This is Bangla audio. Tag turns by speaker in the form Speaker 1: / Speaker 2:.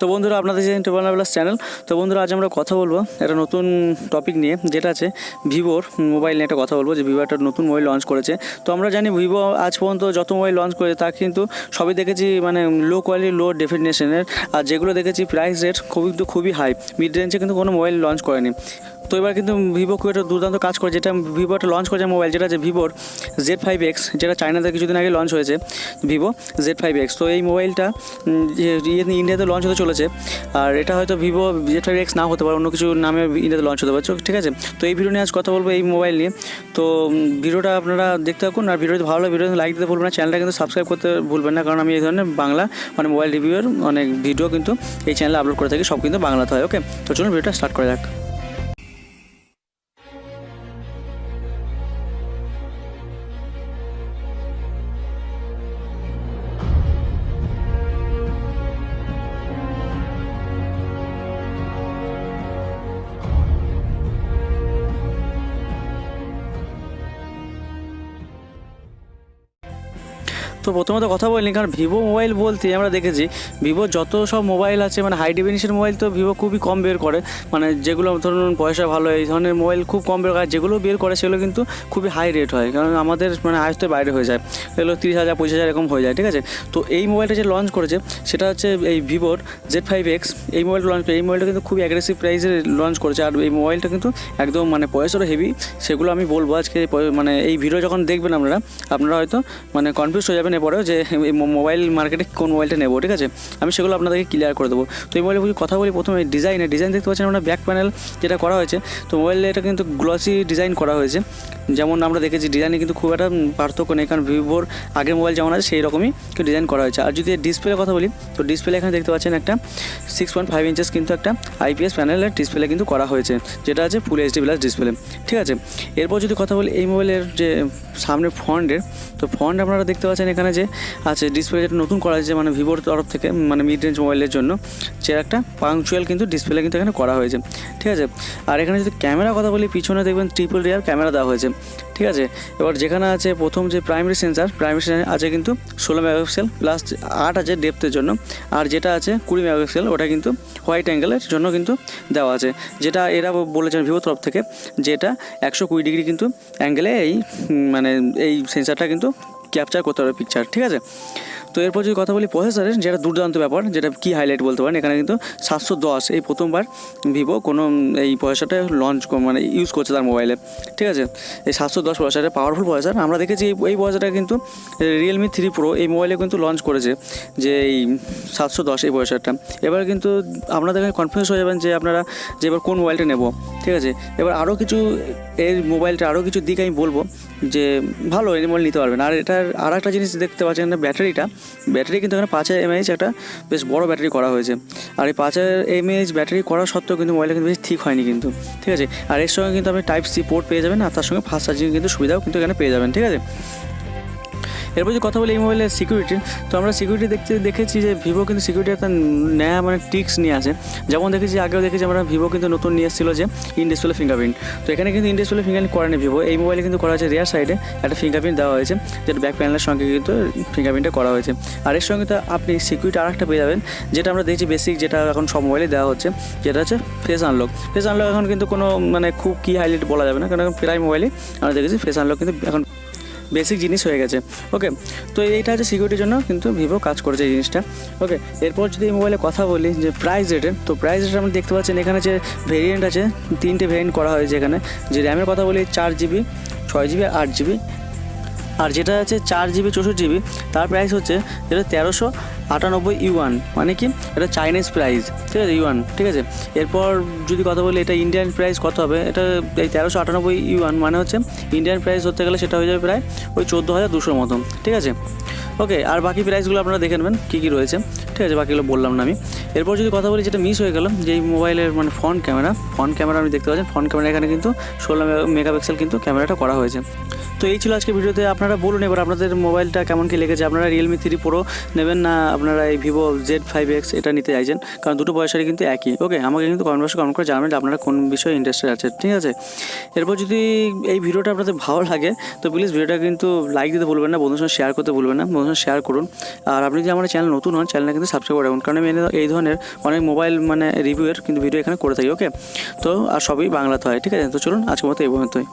Speaker 1: তো বন্ধুরা, আপনাদের যে টেবল প্লাস চ্যানেল। তো বন্ধুরা, আজ আমরা কথা বলবো একটা নতুন টপিক নিয়ে, যেটা আছে ভিভোর মোবাইল নিয়ে একটা কথা বলবো। যে ভিভো একটা নতুন মোবাইল লঞ্চ করেছে। তো আমরা জানি ভিভো আজ পর্যন্ত যত মোবাইল লঞ্চ করেছে তা কিন্তু সবই দেখেছি মানে লো কোয়ালিটি লো ডেফিনেশনের, আর যেগুলো দেখেছি প্রাইস রেট খুবই হাই, মিড রেঞ্জে কিন্তু কোনো মোবাইল লঞ্চ করেনি। তো এবার কিন্তু ভিভো খুব একটা দুর্দান্ত কাজ করে, যেটা ভিভো একটা লঞ্চ করেছে মোবাইল, যেটা আছে ভিভোর Z5X, যেটা চায়নাতে কিছুদিন আগে লঞ্চ হয়েছে, ভিভো Z5X। তো এই মোবাইলটা ইন্ডিয়াতে লঞ্চ হতে চলেছে, আর এটা হয়তো ভিভো Z5X না হতে পারে, অন্য কিছু নামে ইন্ডিয়াতে লঞ্চ হতে পারে, ঠিক আছে। তো এই ভিডিও নিয়ে আজ কথা বলবো এই মোবাইল নিয়ে। তো ভিডিওটা আপনারা দেখতে থাকুন, আর ভিডিওটি ভালো লাগে ভিডিও লাইক দিতে ভুলবেন না, চ্যানেলটা কিন্তু সাবস্ক্রাইব করতে ভুলবেন না, কারণ আমি এই ধরনের বাংলা মানে মোবাইল রিভিউয়ের অনেক ভিডিও কিন্তু এই চ্যানেলে আপলোড করে থাকি, সব কিন্তু বাংলাতে হয়। ওকে, তো চলুন ভিডিওটা স্টার্ট করা যাক। তো প্রথমত কথা বলিনি, কারণ ভিভো মোবাইল বলতে আমরা দেখেছি ভিভো যত সব মোবাইল আছে মানে হাই ডেফিনিশন মোবাইল তো ভিভো খুবই কম বের করে, মানে যেগুলো ধরুন পয়সা ভালো এই ধরনের মোবাইল খুব কম বের করে, যেগুলো বের করে সেগুলো কিন্তু খুবই হাই রেট হয়, কারণ আমাদের মানে আয়ত্তের বাইরে হয়ে যায়, এগুলো 30,000 25,000 এরকম হয়ে যায়, ঠিক আছে। তো এই মোবাইলটা যে লঞ্চ করেছে সেটা হচ্ছে এই ভিভোর Z5X। এই মোবাইলটা লঞ্চ করে, এই মোবাইলটা কিন্তু খুবই অ্যাগ্রেসিভ প্রাইসে লঞ্চ করেছে, আর এই মোবাইলটা কিন্তু একদম মানে পয়সারও হেভি, সেগুলো আমি বলবো আজকে। মানে এই ভিডিও যখন দেখবেন আপনারা হয়তো মানে কনফিউজ হয়ে যাবেন এরপরেও যে মোবাইল মার্কেটে কোন মোবাইলটা নেবো, ঠিক আছে। আমি সেগুলো আপনাদেরকে ক্লিয়ার করে দেবো। তো এই মোবাইলে কথা বলি প্রথমে ডিজাইন দেখতে পাচ্ছেন আমরা ব্যাক প্যানেল যেটা করা হয়েছে। তো মোবাইলে এটা কিন্তু গ্লসি ডিজাইন করা হয়েছে, যেমন আমরা দেখেছি ডিজাইনে কিন্তু খুব একটা পার্থক্য নেই, কারণ ভিভোর আগের মোবাইল যেমন আছে সেই রকমই ডিজাইন করা হয়েছে। আর যদি ডিসপ্লের কথা বলি, তো ডিসপ্লে এখানে দেখতে পাচ্ছেন একটা 6.5 ইঞ্চেস কিন্তু একটা IPS প্যানেলের ডিসপ্লে কিন্তু করা হয়েছে, যেটা আছে ফুল HD প্লাস ডিসপ্লে, ঠিক আছে। এরপর যদি কথা বলি এই মোবাইলের যে সামনে ফ্রন্টের, তো ফ্রন্ট আপনারা দেখতে পাচ্ছেন এখানে যে আছে ডিসপ্লে যেটা নতুন করা হয়েছে মানে ভিভোর তরফ থেকে, মানে মিড রেঞ্জ মোবাইলের জন্য, যে একটা পাংচুয়াল কিন্তু ডিসপ্লে কিন্তু এখানে করা হয়েছে, ঠিক আছে। আর এখানে যদি ক্যামেরা কথা বলি, পিছনে দেখবেন ট্রিপল রিয়ার ক্যামেরা দেওয়া হয়েছে, ঠিক আছে। এবার যেখানে আছে প্রথম যে প্রাইমারি সেন্সার আছে কিন্তু 16 মেগাপিক্সেল প্লাস 8 আছে ডেপথের জন্য, আর যেটা আছে 20 মেগাপিক্সেল ওটা কিন্তু হোয়াইট অ্যাঙ্গেলের জন্য কিন্তু দেওয়া আছে, যেটা এরা বলেছেন ভিভোর তরফ থেকে, যেটা 120 ডিগ্রি কিন্তু অ্যাঙ্গেলে এই মানে এই সেন্সারটা কিন্তু ক্যাপচার করতে পারবে পিকচার, ঠিক আছে। তো এরপর যদি কথা বলি প্রসেসরের, যেটা দুর্দান্ত ব্যাপার, যেটা কি হাইলাইট বলতে পারেন, এখানে কিন্তু 710 এই প্রথমবার ভিভো কোনো এই প্রসেসরটা লঞ্চ মানে ইউজ করছে তার মোবাইলে, ঠিক আছে। এই 710 প্রসেসরের পাওয়ারফুল প্রসেসর আমরা দেখেছি, এই প্রসেসরটা কিন্তু Realme 3 Pro এই মোবাইলে কিন্তু লঞ্চ করেছে, যে এই 710 এই প্রসেসরটা। এবার কিন্তু আপনাদের কনফিউজ হয়ে যাবেন যে আপনারা যে এবার কোন মোবাইলটা নেব, ঠিক আছে। এবার আরও কিছু এই মোবাইলটা আরও কিছু দিক আমি বলবো যে ভালো এই মোবাইল নিতে পারবেন। আর এটার আর একটা জিনিস দেখতে পাচ্ছেন, ব্যাটারি কিন্তু এখানে 5000 mAh একটা বেশ বড় ব্যাটারি করা হয়েছে, আর এই 5000 mAh ব্যাটারি করা সত্ত্বেও কিন্তু মোবাইলটা কিন্তু বেশ ঠিক হয়নি কিন্তু, ঠিক আছে। আর এর সঙ্গে কিন্তু আপনি Type-C পোর্ট পেয়ে যাবেন, আর তার সঙ্গে ফাস্ট চার্জিং কিন্তু সুবিধাও কিন্তু এখানে পেয়ে যাবেন, ঠিক আছে। এরপর যদি কথা বলি এই মোবাইলের সিকিউরিটি, তো আমরা সিকিউরিটি দেখেছি যে ভিভো কিন্তু সিকিউরিটি একটা নয়া মানে ট্রিক্স নিয়ে আসে, যেমন আগেও দেখেছি আমরা ভিভো কিন্তু নতুন নিয়ে এসেছিলো যে ইন ডিসপ্লে ফিঙ্গারপ্রিন্ট। তো এখানে কিন্তু ইন ডিসপ্লে ফিঙ্গারপ্রিন্ট করেনি ভিভো, এই মোবাইলে কিন্তু করা হয়েছে রিয়ার সাইডে একটা ফিঙ্গারপ্রিন্ট দেওয়া হয়েছে, যেটা ব্যাক প্যানেলের সঙ্গে কিন্তু ফিঙ্গারপ্রিন্টটা করা হয়েছে। আর এর সঙ্গে তো আপনি সিকিউরিটি আরেকটা পেয়ে যাবেন, যেটা আমরা দেখছি বেসিক, যেটা এখন সব মোবাইলে দেওয়া হচ্ছে, যেটা হচ্ছে ফেস আনলক এখন কিন্তু কোনো মানে খুব কি হাইলাইট বলা যাবে না, কারণ এখন প্রায় মোবাইলে আমরা দেখেছি ফেস আনলক কিন্তু এখন বেসিক জিনিস হয়ে গেছে, ওকে। তো এইটা হচ্ছে সিকিউরিটির জন্য কিন্তু ভিভো কাজ করেছে এই জিনিসটা, ওকে। এরপর যদি এই মোবাইলে কথা বলি যে প্রাইস রেটের, তো প্রাইস রেট আপনি দেখতে পাচ্ছেন এখানে যে ভেরিয়েন্ট আছে 3টে ভেরিয়েন্ট করা হয়েছে এখানে। যে র্যামের কথা বলি 4GB 6GB 8GB, আর যেটা আছে 4GB 64GB, তার প্রাইস হচ্ছে যেটা 1398 ইউয়ান, মানে কি এটা চাইনিজ প্রাইস, ঠিক আছে, ইউয়ান, ঠিক আছে। এরপর যদি কথা বলি এটা ইন্ডিয়ান প্রাইস কত হবে, এটা এই 1398 ইউয়ান মানে হচ্ছে ইন্ডিয়ান প্রাইস ধরতে গেলে সেটা হয়ে যাবে প্রায় ওই 14,200 মতন, ঠিক আছে, ওকে। আর বাকি প্রাইসগুলো আপনারা দেখে নেবেন কী রয়েছে, ঠিক আছে, বাকিগুলো বললাম না আমি। এরপর যদি কথা বলি যেটা মিস হয়ে গেল, যে এই মোবাইলের মানে ফ্রন্ট ক্যামেরা আপনি দেখতে পাচ্ছেন, ফ্রন্ট ক্যামেরা এখানে কিন্তু 16 মেগাপিক্সেল কিন্তু ক্যামেরাটা করা হয়েছে। তো এই ছিল আজকে ভিডিওতে। আপনারা বলুন এবার আপনাদের মোবাইলটা কেমন কি লেগেছে, আপনারা রিয়েলমি 3 প্রো নেবেন না আপনারা এই ভিভো Z5X এটা নিতে চাইছেন, কারণ দুটো পয়সারই কিন্তু একই। ওকে, আমাকে কিন্তু কমেন্ট বক্সে কমেন্ট করে জানাবেন যে আপনারা কোন বিষয়ে ইন্টারেস্টেড আছে, ঠিক আছে। এরপর যদি এই ভিডিওটা আপনাদের ভালো লাগে তো প্লিজ ভিডিওটা কিন্তু লাইক দিতে ভুলবেন না, বন্ধুদের সঙ্গে শেয়ার করতে ভুলবেন না, বন্ধুদের সঙ্গে শেয়ার করুন। আর আপনি যদি আমার চ্যানেল নতুন হন, চ্যানেলটা কিন্তু সাবস্ক্রাইব করে রাখুন, কারণ আমি এই ধরনের অনেক মোবাইল রিভিউয়ের কিন্তু ভিডিও এখানে করে থাকি। ওকে, তো আর সবই বাংলাতে হয়, ঠিক আছে। তো চলুন আজকের মতো এই পর্যন্তই।